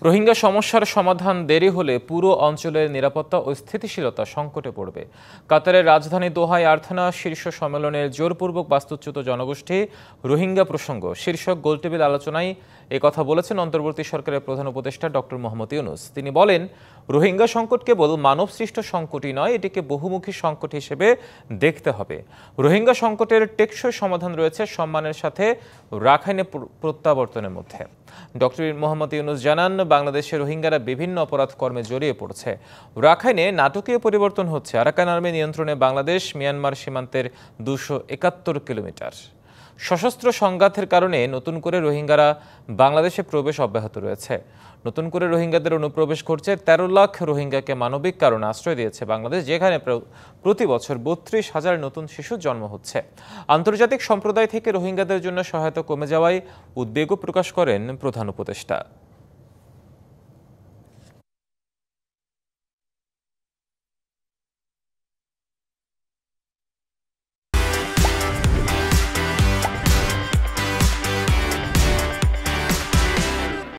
রোহিঙ্গা সমস্যার সমাধান দেরি হলে পুরো অঞ্চলের নিরাপত্তা ও স্থিতিশীলতা সংকটে পড়বে। কাতারের রাজধানী দোহায় আর্থানা শীর্ষ সম্মেলনের জোরপূর্বক বাস্তুচ্যুত জনগোষ্ঠী রোহিঙ্গা প্রসঙ্গ শীর্ষক গোলটেবিল আলোচনায় কথা বলেছেন অন্তর্বর্তী সরকারের প্রধান উপদেষ্টা ডক্টর মোহাম্মদ ইউনূস। তিনি বলেন, রোহিঙ্গা সংকট কেবল মানবসৃষ্ট সংকটই নয়, এটিকে বহুমুখী সংকট হিসেবে দেখতে হবে। রোহিঙ্গা সংকটের টেকসই সমাধান রয়েছে সম্মানের সাথে রাখাইনে প্রত্যাবর্তনের মধ্যে। ডক্টর মোহাম্মদ ইউনূস জানান, বাংলাদেশে রোহিঙ্গারা বিভিন্ন অপরাধ কর্মে জড়িয়ে পড়ছে। রাখাইনে নাটকীয় পরিবর্তন হচ্ছে। আরাকান আর্মি নিয়ন্ত্রণে বাংলাদেশ মিয়ানমার সীমান্তের 271 কিলোমিটার। সশস্ত্র সংঘাতের কারণে নতুন করে রোহিঙ্গারা বাংলাদেশে প্রবেশ অব্যাহত রয়েছে। নতুন করে রোহিঙ্গাদের অনুপ্রবেশ ঘটছে। 13 লাখ রোহিঙ্গাকে মানবিক কারণে আশ্রয় দিয়েছে বাংলাদেশ, যেখানে প্রতি বছর 32,000 নতুন শিশুর জন্ম হচ্ছে। আন্তর্জাতিক সম্প্রদায় থেকে রোহিঙ্গাদের জন্য সহায়তা কমে যাওয়ায় উদ্বেগও প্রকাশ করেন প্রধান উপদেষ্টা।